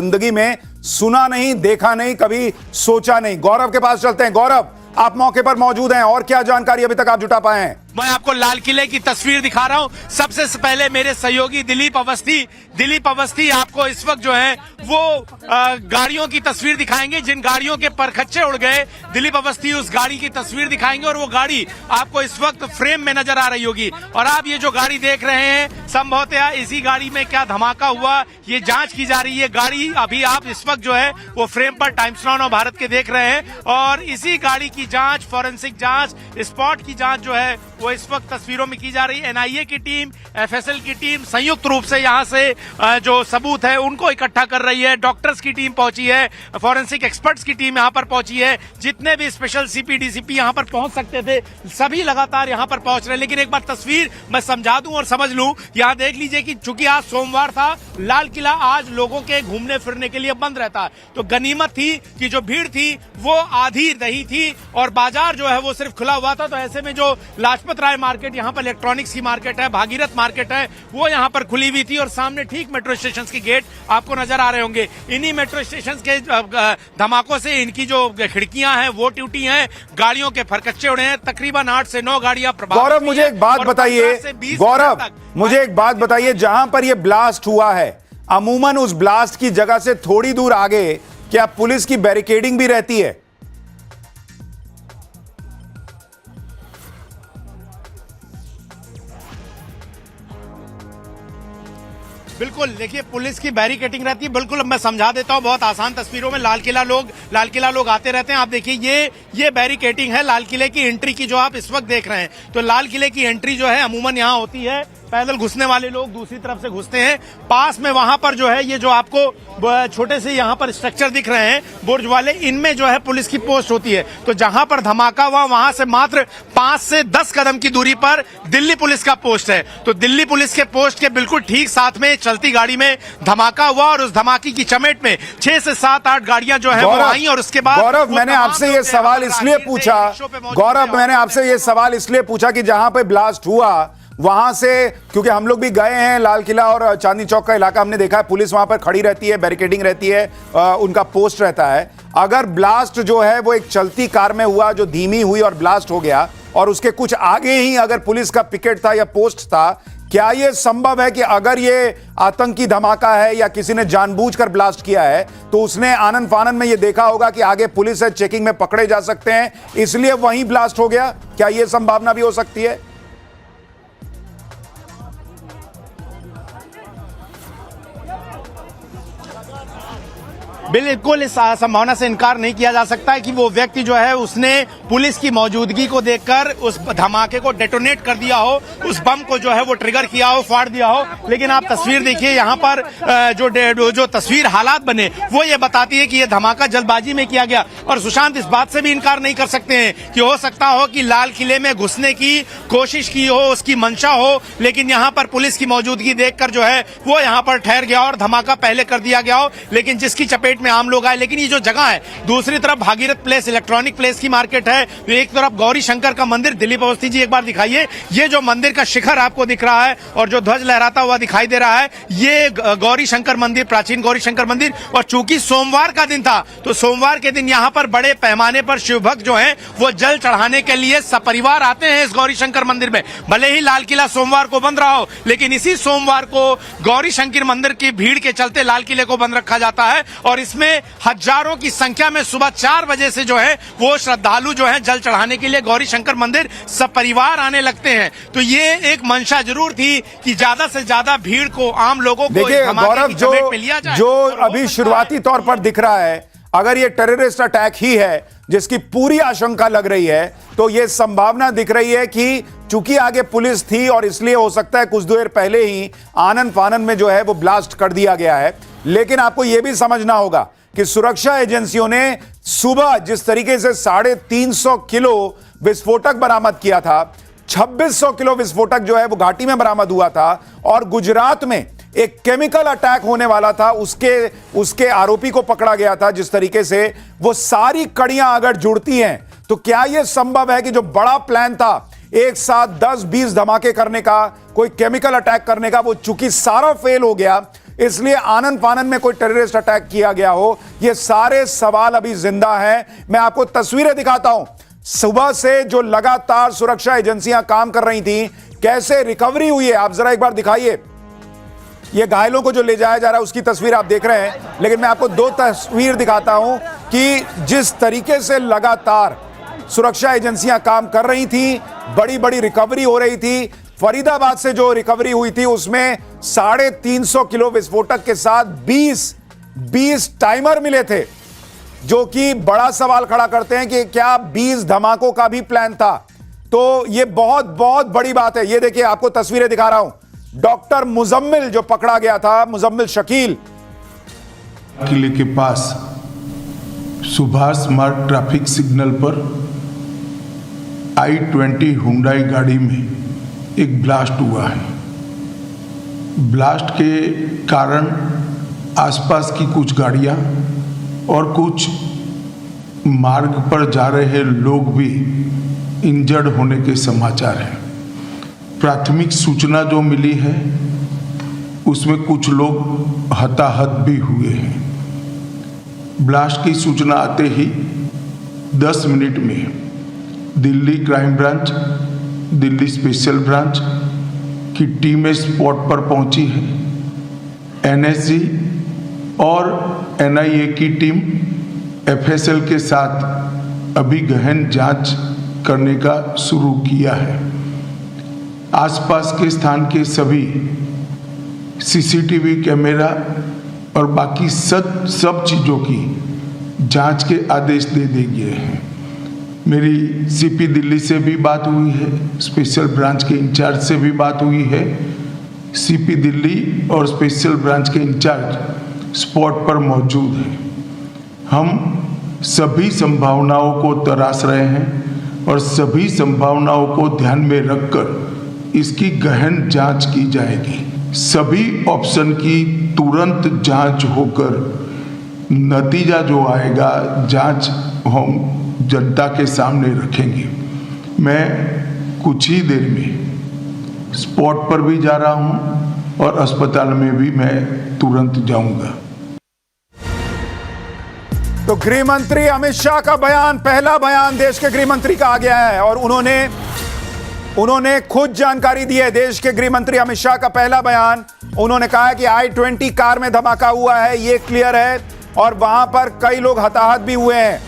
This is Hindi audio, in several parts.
जिंदगी में सुना नहीं, देखा नहीं, कभी सोचा नहीं। गौरव के पास चलते हैं। गौरव, आप मौके पर मौजूद हैं और क्या जानकारी अभी तक आप जुटा पाए हैं? मैं आपको लाल किले की तस्वीर दिखा रहा हूं। सबसे पहले मेरे सहयोगी दिलीप अवस्थी आपको इस वक्त जो है वो गाड़ियों की तस्वीर दिखाएंगे, जिन गाड़ियों के परखच्चे उड़ गए। दिलीप अवस्थी उस गाड़ी की तस्वीर दिखाएंगे और वो गाड़ी आपको इस वक्त फ्रेम में नजर आ रही होगी। और आप ये जो गाड़ी देख रहे हैं, संभवतः इसी गाड़ी में क्या धमाका हुआ, ये जांच की जा रही है। गाड़ी अभी आप इस वक्त जो है वो फ्रेम पर टाइम्स नाउ भारत के देख रहे हैं और इसी गाड़ी की जांच, फॉरेंसिक जांच, स्पॉट की जांच जो है वो इस वक्त तस्वीरों में की जा रही है। एनआईए की टीम, एफएसएल की टीम संयुक्त रूप से यहां से जो सबूत है उनको इकट्ठा कर रही है। डॉक्टर्स की टीम पहुंची है, फॉरेंसिक एक्सपर्ट्स की टीम यहां पर पहुंची है। जितने भी स्पेशल सीपी, डीसीपी यहां पर पहुंच सकते थे, सभी लगातार यहां पर पहुंच रहे हैं। लेकिन एक बार तस्वीर मैं समझा दूं और समझ लूं, यहां देख लीजिए कि चूंकि आज सोमवार था, लाल किला आज लोगों के घूमने फिरने के लिए बंद रहता है, तो गनीमत थी कि जो भीड़ थी वो आधी नहीं थी और बाजार जो है वो सिर्फ खुला हुआ था। तो ऐसे में जो लाजपत राय मार्केट, यहाँ पर इलेक्ट्रॉनिक्स की मार्केट है, भागीरथ मार्केट है, वो यहाँ पर खुली हुई थी और सामने ठीक मेट्रो स्टेशन के गेट आपको नजर आ रहे होंगे। इन्हीं मेट्रो स्टेशन के धमाकों से इनकी जो खिड़कियां हैं वो टूटी हैं, गाड़ियों के फरकच्चे उड़े हैं। तकरीबन 8 से 9 गाड़ियां प्रभावित। गौरव, मुझे एक बात बताइए, गौरव मुझे एक बात बताइए, जहां पर यह ब्लास्ट हुआ है, अमूमन उस ब्लास्ट की जगह से थोड़ी दूर आगे क्या पुलिस की बैरिकेडिंग भी रहती है? बिल्कुल, देखिए पुलिस की बैरिकेडिंग रहती है। बिल्कुल, मैं समझा देता हूं बहुत आसान तस्वीरों में। लाल किला लोग आते रहते हैं। आप देखिए ये बैरिकेडिंग है लाल किले की एंट्री की, जो आप इस वक्त देख रहे हैं। तो लाल किले की एंट्री जो है अमूमन यहां होती है, पैदल घुसने वाले लोग दूसरी तरफ से घुसते हैं। पास में वहां पर जो है ये जो आपको छोटे से यहां पर स्ट्रक्चर दिख रहे हैं बुर्ज वाले, इनमें जो है पुलिस की पोस्ट होती है। तो जहां पर धमाका हुआ वहां से मात्र 5 से 10 कदम की दूरी पर दिल्ली पुलिस का पोस्ट है। तो दिल्ली पुलिस के पोस्ट के बिल्कुल ठीक साथ में चलती गाड़ी में धमाका हुआ और उस धमाके की चपेट में 6 से 7-8 गाड़ियां जो है वो आई। और उसके बाद गौरव, मैंने आपसे ये सवाल इसलिए पूछा, गौरव मैंने आपसे ये सवाल इसलिए पूछा कि जहां पे ब्लास्ट हुआ वहां से, क्योंकि हम लोग भी गए हैं लाल किला और चांदनी चौक का इलाका, हमने देखा है पुलिस वहां पर खड़ी रहती है, बैरिकेडिंग रहती है, उनका पोस्ट रहता है। अगर ब्लास्ट जो है वो एक चलती कार में हुआ जो धीमी हुई और ब्लास्ट हो गया और उसके कुछ आगे ही अगर पुलिस का पिकेट था या पोस्ट था, क्या यह संभव है कि अगर ये आतंकी धमाका है या किसी ने जानबूझकर ब्लास्ट किया है तो उसने आनन फानन में यह देखा होगा कि आगे पुलिस है, चेकिंग में पकड़े जा सकते हैं, इसलिए वहीं ब्लास्ट हो गया? क्या यह संभावना भी हो सकती है? बिल्कुल, इस संभावना से इनकार नहीं किया जा सकता है कि वो व्यक्ति जो है उसने पुलिस की मौजूदगी को देखकर उस धमाके को डेटोनेट कर दिया हो, उस बम को जो है वो ट्रिगर किया हो, फाड़ दिया हो। लेकिन आप तस्वीर देखिए, यहाँ पर जो तस्वीर हालात बने वो ये बताती है कि ये धमाका जल्दबाजी में किया गया। और सुशांत, इस बात से भी इनकार नहीं कर सकते हैं कि हो सकता हो कि लाल किले में घुसने की कोशिश की हो, उसकी मंशा हो, लेकिन यहाँ पर पुलिस की मौजूदगी देखकर जो है वो यहाँ पर ठहर गया और धमाका पहले कर दिया गया हो, लेकिन जिसकी चपेट में आम लोग आए। लेकिन ये जो जगह है, दूसरी तरफ भागीरथ प्लेस, इलेक्ट्रॉनिक प्लेस की मार्केट है, एक तरफ गौरी शंकर का मंदिर। दिलीप अवस्थी जी एक बार दिखाइए, ये जो मंदिर का शिखर आपको दिख रहा है और जो ध्वज लहराता हुआ दिखाई दे रहा है, ये गौरी शंकर मंदिर, प्राचीन गौरी शंकर मंदिर। और चूंकि सोमवार का दिन था, तो सोमवार के दिन यहाँ पर बड़े पैमाने पर शिव भक्त जो है वो जल चढ़ाने के लिए सपरिवार आते हैं इस गौरी शंकर मंदिर में। भले ही लाल किला सोमवार को बंद रहा हो, लेकिन इसी सोमवार को गौरी शंकर मंदिर की भीड़ के चलते लाल किले को बंद रखा जाता है और इसमें हजारों की संख्या में सुबह 4 बजे से जो है वो श्रद्धालु जो है जल चढ़ाने के लिए गौरी शंकर मंदिर सपरिवार आने लगते हैं। तो ये एक मंशा जरूर थी कि ज्यादा से ज्यादा भीड़ को, आम लोगों को देखिए गौरव, जो अभी शुरुआती तौर पर दिख रहा है, अगर ये टेररिस्ट अटैक ही है जिसकी पूरी आशंका लग रही है, तो यह संभावना दिख रही है कि चूंकि आगे पुलिस थी और इसलिए हो सकता है कुछ देर पहले ही आनन फानन में जो है वो ब्लास्ट कर दिया गया है। लेकिन आपको यह भी समझना होगा कि सुरक्षा एजेंसियों ने सुबह जिस तरीके से 350 किलो विस्फोटक बरामद किया था, 2600 किलो विस्फोटक जो है वो घाटी में बरामद हुआ था और गुजरात में एक केमिकल अटैक होने वाला था, उसके आरोपी को पकड़ा गया था। जिस तरीके से वो सारी कड़ियां अगर जुड़ती हैं तो क्या यह संभव है कि जो बड़ा प्लान था एक साथ 10-20 धमाके करने का, कोई केमिकल अटैक करने का, वो चूंकि सारा फेल हो गया, इसलिए आनन फानन में कोई टेररिस्ट अटैक किया गया हो। ये सारे सवाल अभी जिंदा हैं। मैं आपको तस्वीरें दिखाता हूं, सुबह से जो लगातार सुरक्षा एजेंसियां काम कर रही थी, कैसे रिकवरी हुई है। आप जरा एक बार दिखाइए, ये घायलों को जो ले जाया जा रहा है उसकी तस्वीर आप देख रहे हैं, लेकिन मैं आपको दो तस्वीर दिखाता हूं कि जिस तरीके से लगातार सुरक्षा एजेंसियां काम कर रही थी, बड़ी बड़ी रिकवरी हो रही थी। फरीदाबाद से जो रिकवरी हुई थी उसमें 350 किलो विस्फोटक के साथ 20 टाइमर मिले थे, जो कि बड़ा सवाल खड़ा करते हैं कि क्या 20 धमाकों का भी प्लान था। तो ये बहुत बहुत बड़ी बात है। ये देखिए, आपको तस्वीरें दिखा रहा हूं, डॉक्टर मुजम्मिल जो पकड़ा गया था, मुजम्मिल शकील, किले के पास सुभाष मार्ग ट्रैफिक सिग्नल पर I-20 हुंडई गाड़ी में एक ब्लास्ट हुआ है। ब्लास्ट के कारण आसपास की कुछ गाड़ियां और कुछ मार्ग पर जा रहे लोग भी इंजर्ड होने के समाचार हैं। प्राथमिक सूचना जो मिली है उसमें कुछ लोग हताहत भी हुए हैं। ब्लास्ट की सूचना आते ही 10 मिनट में Delhi crime branch, Delhi special branch की टीमें स्पॉट पर पहुंची है। NSG और NIA की टीम FSL के साथ अभी गहन जांच करने का शुरू किया है। आसपास के स्थान के सभी CCTV कैमरा और बाकी सब चीज़ों की जांच के आदेश दे दिए गए हैं। मेरी CP दिल्ली से भी बात हुई है, स्पेशल ब्रांच के इंचार्ज से भी बात हुई है। CP दिल्ली और स्पेशल ब्रांच के इंचार्ज स्पॉट पर मौजूद हैं। हम सभी संभावनाओं को तराश रहे हैं और सभी संभावनाओं को ध्यान में रखकर इसकी गहन जांच की जाएगी। सभी ऑप्शन की तुरंत जांच होकर नतीजा जो आएगा, जांच हम जनता के सामने रखेंगे। मैं कुछ ही देर में स्पॉट पर भी जा रहा हूं और अस्पताल में भी मैं तुरंत जाऊंगा। तो गृह मंत्री अमित शाह का बयान, पहला बयान देश के गृह मंत्री का आ गया है और उन्होंने खुद जानकारी दी है। देश के गृह मंत्री अमित शाह का पहला बयान, उन्होंने कहा है कि I-20 कार में धमाका हुआ है, ये क्लियर है, और वहां पर कई लोग हताहत भी हुए हैं।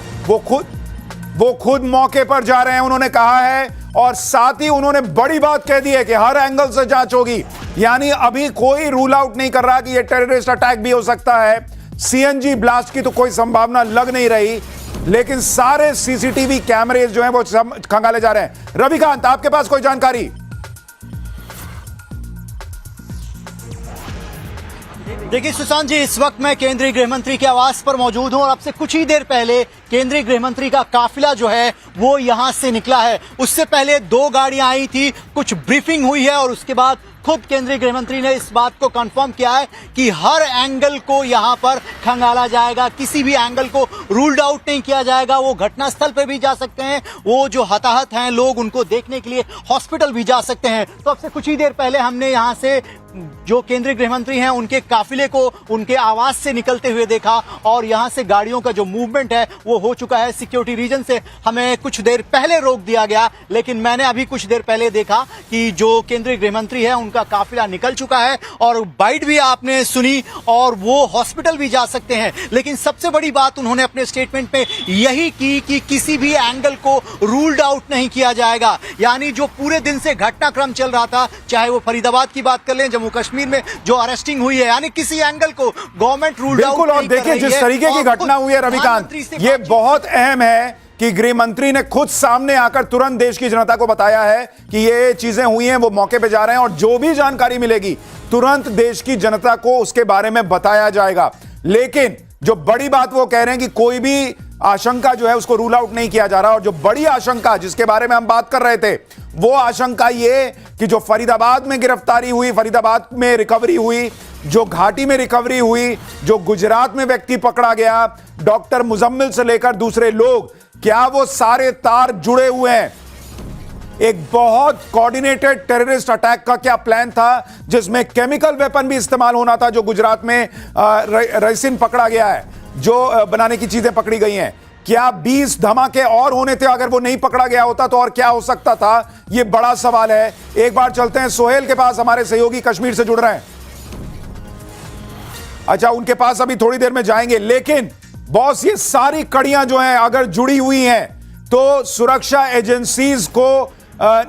वो खुद मौके पर जा रहे हैं, उन्होंने कहा है। और साथ ही उन्होंने बड़ी बात कह दी है कि हर एंगल से जांच होगी। यानी अभी कोई रूल आउट नहीं कर रहा कि यह टेररिस्ट अटैक भी हो सकता है। CNG ब्लास्ट की तो कोई संभावना लग नहीं रही, लेकिन सारे CCTV कैमरे जो हैं वो खंगाले जा रहे हैं। रविकांत, आपके पास कोई जानकारी? देखिए सुशांत जी, इस वक्त मैं केंद्रीय गृह मंत्री के आवास पर मौजूद हूं और अब से कुछ ही देर पहले केंद्रीय गृह मंत्री का काफिला जो है वो यहां से निकला है। उससे पहले 2 गाड़ियां आई थी, कुछ ब्रीफिंग हुई है और उसके बाद खुद केंद्रीय गृह मंत्री ने इस बात को कंफर्म किया है कि हर एंगल को यहां पर खंगाला जाएगा, किसी भी एंगल को रूल्ड आउट नहीं किया जाएगा। वो घटनास्थल पर भी जा सकते हैं, वो जो हताहत हैं लोग उनको देखने के लिए हॉस्पिटल भी जा सकते हैं। तो अब से कुछ ही देर पहले हमने यहां से जो केंद्रीय गृह मंत्री हैं उनके काफिले को उनके आवास से निकलते हुए देखा और यहां से गाड़ियों का जो मूवमेंट है वो हो चुका है। सिक्योरिटी रीजन से हमें कुछ देर पहले रोक दिया गया, लेकिन मैंने अभी कुछ देर पहले देखा कि जो केंद्रीय गृह मंत्री है उनका काफिला निकल चुका है और बाइट भी आपने सुनी और वो हॉस्पिटल भी जा सकते हैं। लेकिन सबसे बड़ी बात उन्होंने अपने स्टेटमेंट में यही की कि किसी भी एंगल को रूल्ड आउट नहीं किया जाएगा। यानी जो पूरे दिन से घटनाक्रम चल रहा था, चाहे वो फरीदाबाद की बात कर लें, जम्मू कश्मीर में जो अरेस्टिंग हुई है, यानी किसी एंगल को गवर्नमेंट रूल्ड आउट नहीं कर रही है। बिल्कुल, और देखिए जिस तरीके की घटना हुई है रविकांत, ये बहुत अहम है कि गृह मंत्री ने खुद सामने आकर तुरंत देश की जनता को बताया है कि ये चीजें हुई हैं, वो मौके पे जा रहे हैं और जो भी जानकारी मिलेगी तुरंत देश की जनता को उसके बारे में बताया जाएगा। लेकिन जो बड़ी बात वो कह रहे हैं कि कोई भी आशंका जो है उसको रूल आउट नहीं किया जा रहा, और जो बड़ी आशंका जिसके बारे में हम बात कर रहे थे वो आशंका ये कि जो फरीदाबाद में गिरफ्तारी हुई, फरीदाबाद में रिकवरी हुई, जो घाटी में रिकवरी हुई, जो गुजरात में व्यक्ति पकड़ा गया, डॉक्टर मुजम्मिल से लेकर दूसरे लोग, क्या वो सारे तार जुड़े हुए हैं? एक बहुत कोऑर्डिनेटेड टेररिस्ट अटैक का क्या प्लान था, जिसमें केमिकल वेपन भी इस्तेमाल होना था, जो गुजरात में रेसिन पकड़ा गया है, जो बनाने की चीजें पकड़ी गई हैं। क्या 20 धमाके और होने थे अगर वो नहीं पकड़ा गया होता तो? और क्या हो सकता था, ये बड़ा सवाल है। एक बार चलते हैं सोहेल के पास, हमारे सहयोगी कश्मीर से जुड़ रहे हैं। अच्छा, उनके पास अभी थोड़ी देर में जाएंगे, लेकिन बॉस ये सारी कड़ियां जो हैं अगर जुड़ी हुई हैं तो सुरक्षा एजेंसीज को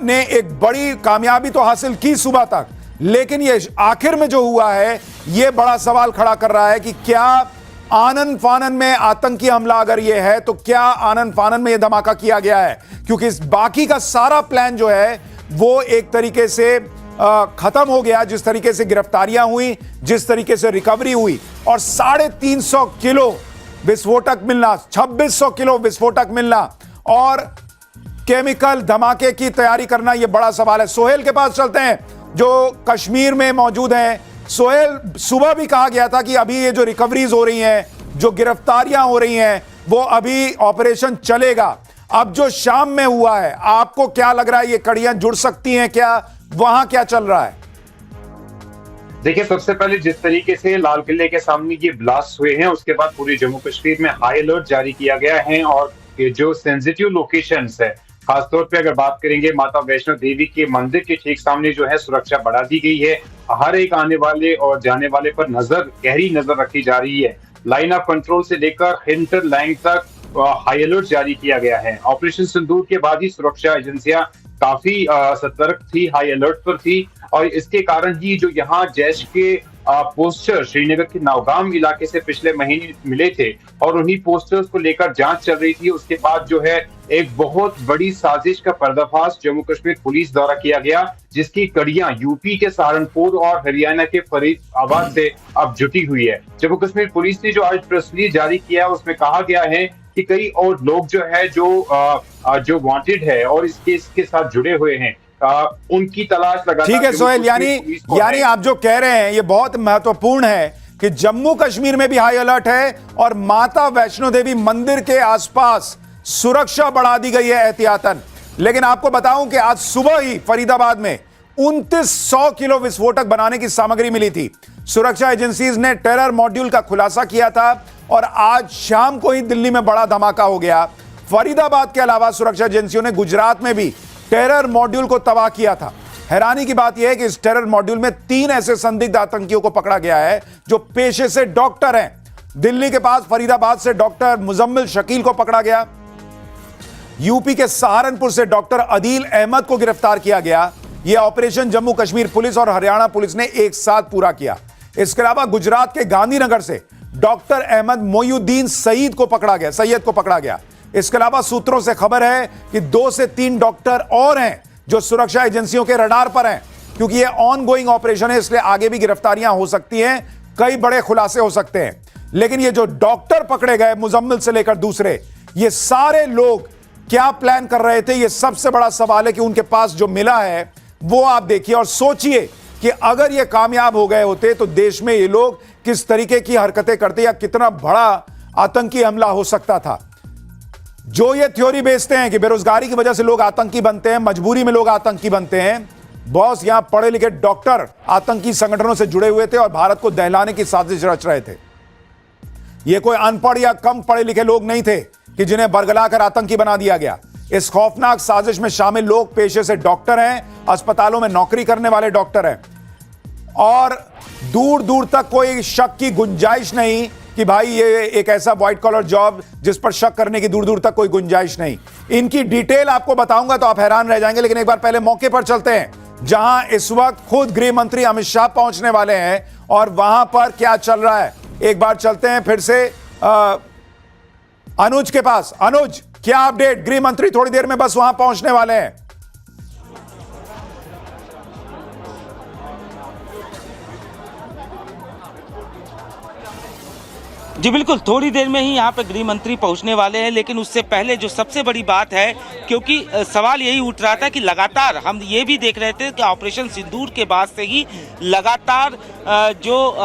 ने एक बड़ी कामयाबी तो हासिल की सुबह तक, लेकिन ये आखिर में जो हुआ है ये बड़ा सवाल खड़ा कर रहा है कि क्या आनन फानन में आतंकी हमला अगर ये है तो क्या आनन फानन में ये धमाका किया गया है? क्योंकि इस बाकी का सारा प्लान जो है वो एक तरीके से खत्म हो गया। जिस तरीके से गिरफ्तारियां हुई, जिस तरीके से रिकवरी हुई, और 350 किलो विस्फोटक मिलना, 2600 किलो विस्फोटक मिलना और केमिकल धमाके की तैयारी करना, यह बड़ा सवाल है। सोहेल के पास चलते हैं जो कश्मीर में मौजूद हैं। सोहेल, सुबह भी कहा गया था कि अभी ये जो रिकवरीज हो रही हैं, जो गिरफ्तारियां हो रही हैं, वो अभी ऑपरेशन चलेगा। अब जो शाम में हुआ है, आपको क्या लग रहा है, ये कड़ियां जुड़ सकती हैं क्या? वहां क्या चल रहा है? देखिए, सबसे पहले जिस तरीके से लाल किले के सामने ये ब्लास्ट हुए हैं, उसके बाद पूरे जम्मू कश्मीर में हाई अलर्ट जारी किया गया है। और ये जो सेंसिटिव लोकेशंस है, खासतौर पे अगर बात करेंगे माता वैष्णो देवी के मंदिर के ठीक सामने जो है सुरक्षा बढ़ा दी गई है। हर एक आने वाले और जाने वाले पर गहरी नजर रखी जा रही है। लाइन ऑफ कंट्रोल से लेकर हिंटरलैंड तक हाई अलर्ट जारी किया गया है। ऑपरेशन सिंदूर के बाद ही सुरक्षा एजेंसियां काफी सतर्क थी, हाई अलर्ट पर थी, और इसके कारण ही जो यहाँ जैश के पोस्टर श्रीनगर के नौगाम इलाके से पिछले महीने मिले थे और उन्हीं पोस्टर्स को लेकर जांच चल रही थी। उसके बाद जो है एक बहुत बड़ी साजिश का पर्दाफाश जम्मू कश्मीर पुलिस द्वारा किया गया, जिसकी कड़ियां यूपी के सहारनपुर और हरियाणा के फरीदाबाद से अब जुटी हुई है। जम्मू कश्मीर पुलिस ने जो आज प्रेस रिलीज जारी किया, उसमें कहा गया है कि कई और लोग जो है जो वांटेड है और इस केस के साथ जुड़े हुए हैं, उनकी तलाश लगातार। ठीक है सोहेल, यानी आप जो कह रहे हैं ये बहुत महत्वपूर्ण है कि जम्मू कश्मीर में भी हाई अलर्ट है और माता वैष्णो देवी मंदिर के आसपास सुरक्षा बढ़ा दी गई है एहतियातन। लेकिन आपको बताऊं कि आज सुबह ही फरीदाबाद में 2900 किलो विस्फोटक बनाने की सामग्री मिली थी। सुरक्षा एजेंसीज ने टेरर मॉड्यूल का खुलासा किया था और आज शाम को ही दिल्ली में बड़ा धमाका हो गया। फरीदाबाद के अलावा सुरक्षा एजेंसियों ने गुजरात में भी टेरर मॉड्यूल को तबाह किया था। हैरानी की बात यह है कि इस टेरर मॉड्यूल में 3 ऐसे संदिग्ध आतंकियों को पकड़ा गया है जो पेशे से डॉक्टर हैं। दिल्ली के पास फरीदाबाद से डॉक्टर मुजम्मिल शकील को पकड़ा गया। यूपी के सहारनपुर से डॉक्टर अदील अहमद को गिरफ्तार किया गया। यह ऑपरेशन जम्मू कश्मीर पुलिस और हरियाणा पुलिस ने एक साथ पूरा किया। इसके अलावा गुजरात के गांधीनगर से डॉक्टर अहमद मोयुद्दीन सईद को पकड़ा गया। इसके अलावा सूत्रों से खबर है कि 2 से 3 डॉक्टर और हैं जो सुरक्षा एजेंसियों के रडार पर हैं। क्योंकि यह ऑनगोइंग ऑपरेशन है, इसलिए आगे भी गिरफ्तारियां हो सकती हैं, कई बड़े खुलासे हो सकते हैं। लेकिन ये जो डॉक्टर पकड़े गए, मुजम्मिल से लेकर दूसरे, ये सारे लोग क्या प्लान कर रहे थे, ये सबसे बड़ा सवाल है कि उनके पास जो मिला है वो आप देखिए और सोचिए कि अगर ये कामयाब हो गए होते तो देश में ये लोग किस तरीके की हरकतें करते या कितना बड़ा आतंकी हमला हो सकता था। जो ये थ्योरी बेचते हैं कि बेरोजगारी की वजह से लोग आतंकी बनते हैं, मजबूरी में लोग आतंकी बनते हैं, बॉस यहां पढ़े लिखे डॉक्टर आतंकी संगठनों से जुड़े हुए थे और भारत को दहलाने की साजिश रच रहे थे। ये कोई अनपढ़ या कम पढ़े लिखे लोग नहीं थे कि जिन्हें बरगलाकर आतंकी बना दिया गया। इस खौफनाक साजिश में शामिल लोग पेशे से डॉक्टर हैं, अस्पतालों में नौकरी करने वाले डॉक्टर हैं, और दूर दूर तक कोई शक की गुंजाइश नहीं कि भाई ये एक ऐसा व्हाइट कॉलर जॉब जिस पर शक करने की दूर दूर तक कोई गुंजाइश नहीं। इनकी डिटेल आपको बताऊंगा तो आप हैरान रह जाएंगे, लेकिन एक बार पहले मौके पर चलते हैं जहां इस वक्त खुद गृह मंत्री अमित शाह पहुंचने वाले हैं और वहां पर क्या चल रहा है। एक बार चलते हैं फिर से अनुज के पास। अनुज, क्या अपडेट? गृह मंत्री थोड़ी देर में बस वहां पहुंचने वाले हैं। जी बिल्कुल, थोड़ी देर में ही यहाँ पे गृह मंत्री पहुँचने वाले हैं, लेकिन उससे पहले जो सबसे बड़ी बात है, क्योंकि सवाल यही उठ रहा था कि लगातार हम ये भी देख रहे थे कि ऑपरेशन सिंदूर के बाद से ही लगातार जो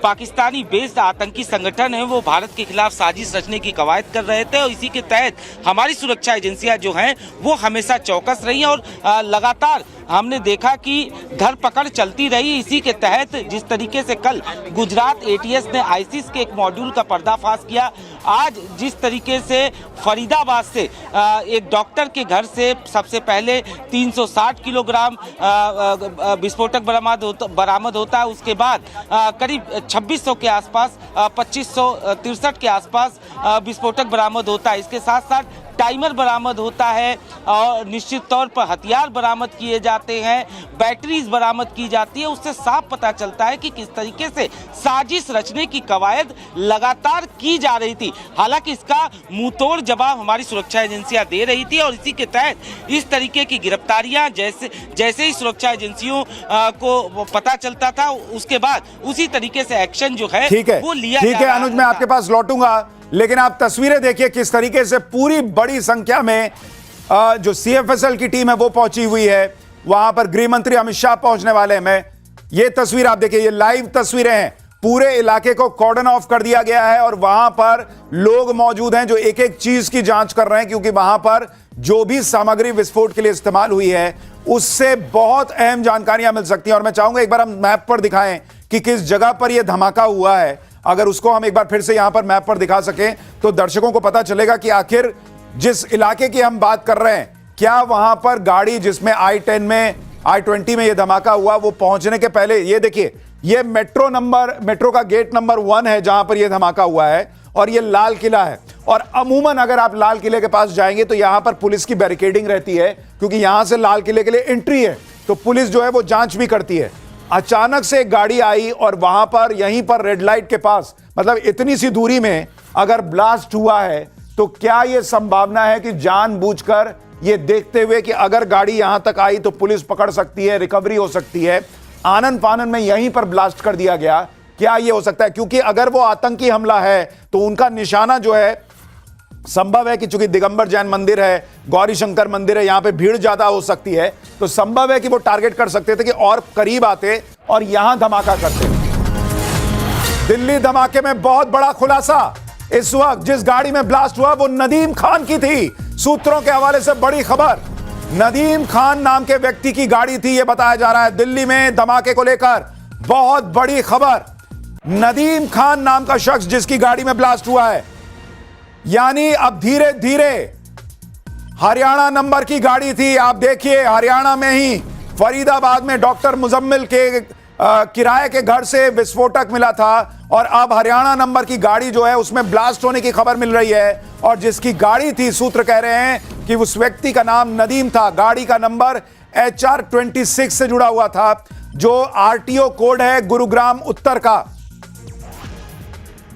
पाकिस्तानी बेस्ड आतंकी संगठन है वो भारत के खिलाफ साजिश रचने की कवायद कर रहे थे, और इसी के तहत हमारी सुरक्षा एजेंसियां जो हैं वो हमेशा चौकस रही हैं, और लगातार हमने देखा कि धरपकड़ चलती रही। इसी के तहत जिस तरीके से कल गुजरात एटीएस ने आईसिस के एक मॉड्यूल का पर्दाफाश किया, आज जिस तरीके से फरीदाबाद से एक डॉक्टर के घर से सबसे पहले 360 किलोग्राम विस्फोटक बरामद होता है, उसके बाद करीब 2600 के आसपास 2563 के आसपास विस्फोटक बरामद होता है। इसके साथ साथ टाइमर बरामद होता है और निश्चित तौर पर हथियार बरामद किए जाते हैं, बैटरीज बरामद की जाती है। उससे साफ पता चलता है कि किस तरीके से साजिश रचने की कवायद लगातार की जा रही थी। हालांकि इसका मुंहतोड़ जवाब हमारी सुरक्षा एजेंसियां दे रही थी, और इसी के तहत इस तरीके की गिरफ्तारियां जैसे ही सुरक्षा एजेंसियों को पता चलता था, उसके बाद उसी तरीके से एक्शन जो है वो लिया जा रहा था। ठीक है अनुज, मैं आपके पास लौटूंगा, लेकिन आप तस्वीरें देखिए किस तरीके से पूरी बड़ी संख्या में जो सीएफएसएल की टीम है वो पहुंची हुई है। वहां पर गृह मंत्री अमित शाह पहुंचने वाले हैं। ये तस्वीर आप देखिए, ये लाइव तस्वीरें हैं। पूरे इलाके को कॉर्डन ऑफ कर दिया गया है और वहां पर लोग मौजूद हैं जो एक एक चीज की जांच कर रहे हैं, क्योंकि वहां पर जो भी सामग्री विस्फोट के लिए इस्तेमाल हुई है उससे बहुत अहम जानकारियां मिल सकती हैं। और मैं चाहूंगा एक बार हम मैप पर दिखाएं कि किस जगह पर यह धमाका हुआ है। अगर उसको हम एक बार फिर से यहां पर मैप पर दिखा सकें तो दर्शकों को पता चलेगा कि आखिर जिस इलाके की हम बात कर रहे हैं, क्या वहां पर गाड़ी जिसमें I-10 में I-20 में यह धमाका हुआ, वो पहुंचने के पहले ये देखिए, ये मेट्रो का गेट नंबर 1 है जहां पर यह धमाका हुआ है, और यह लाल किला है। और अमूमन अगर आप लाल किले के पास जाएंगे तो यहां पर पुलिस की बैरिकेडिंग रहती है, क्योंकि यहां से लाल किले के लिए एंट्री है, तो पुलिस जो है वो जांच भी करती है। अचानक से एक गाड़ी आई और वहां पर यहीं पर रेड लाइट के पास, मतलब इतनी सी दूरी में अगर ब्लास्ट हुआ है, तो क्या यह संभावना है कि जानबूझकर ये देखते हुए कि अगर गाड़ी यहां तक आई तो पुलिस पकड़ सकती है, रिकवरी हो सकती है, आनन फानन में यहीं पर ब्लास्ट कर दिया गया? क्या यह हो सकता है? क्योंकि अगर वो आतंकी हमला है तो उनका निशाना जो है, संभव है कि चूंकि दिगंबर जैन मंदिर है, गौरी शंकर मंदिर है, यहां पे भीड़ ज्यादा हो सकती है, तो संभव है कि वो टारगेट कर सकते थे कि और करीब आते और यहां धमाका करते। दिल्ली धमाके में बहुत बड़ा खुलासा। इस वक्त जिस गाड़ी में ब्लास्ट हुआ वो नदीम खान की थी। सूत्रों के हवाले से बड़ी खबर, नदीम खान नाम के व्यक्ति की गाड़ी थी, यह बताया जा रहा है। दिल्ली में धमाके को लेकर बहुत बड़ी खबर। नदीम खान नाम का शख्स जिसकी गाड़ी में ब्लास्ट हुआ है, यानी अब धीरे धीरे हरियाणा नंबर की गाड़ी थी। आप देखिए, हरियाणा में ही फरीदाबाद में डॉक्टर मुजम्मिल के किराए के घर से विस्फोटक मिला था, और अब हरियाणा नंबर की गाड़ी जो है उसमें ब्लास्ट होने की खबर मिल रही है। और जिसकी गाड़ी थी, सूत्र कह रहे हैं कि उस व्यक्ति का नाम नदीम था। गाड़ी का नंबर HR26 से जुड़ा हुआ था, जो RTO कोड है गुरुग्राम उत्तर का।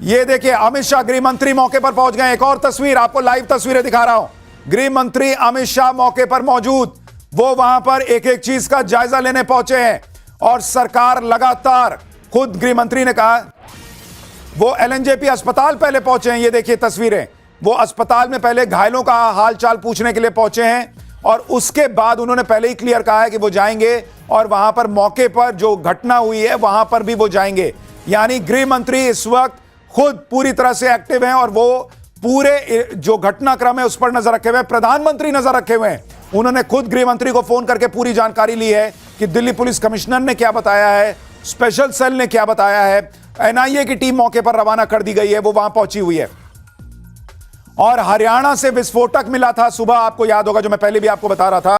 ये देखिए, अमित शाह गृह मंत्री मौके पर पहुंच गए। एक और तस्वीर आपको, लाइव तस्वीरें दिखा रहा हूं। गृह मंत्री अमित शाह मौके पर मौजूद, वो वहां पर एक एक चीज का जायजा लेने पहुंचे हैं। और सरकार लगातार, खुद गृह मंत्री ने कहा, वो LNJP अस्पताल पहले पहुंचे हैं। ये देखिए तस्वीरें, वो अस्पताल में पहले घायलों का हालचाल पूछने के लिए पहुंचे हैं, और उसके बाद उन्होंने पहले ही क्लियर कहा है कि वो जाएंगे और वहां पर मौके पर जो घटना हुई है वहां पर भी वो जाएंगे। यानी गृह मंत्री इस वक्त खुद पूरी तरह से एक्टिव हैं और वो पूरे जो घटनाक्रम है उस पर नजर रखे हुए हैं। प्रधानमंत्री नजर रखे हुए हैं। उन्होंने खुद गृह मंत्री को फोन करके पूरी जानकारी ली है कि दिल्ली पुलिस कमिश्नर ने क्या बताया है, स्पेशल सेल ने क्या बताया है। NIA की टीम मौके पर रवाना कर दी गई है, वो वहां पहुंची हुई है। और हरियाणा से विस्फोटक मिला था सुबह, आपको याद होगा, जो मैं पहले भी आपको बता रहा था।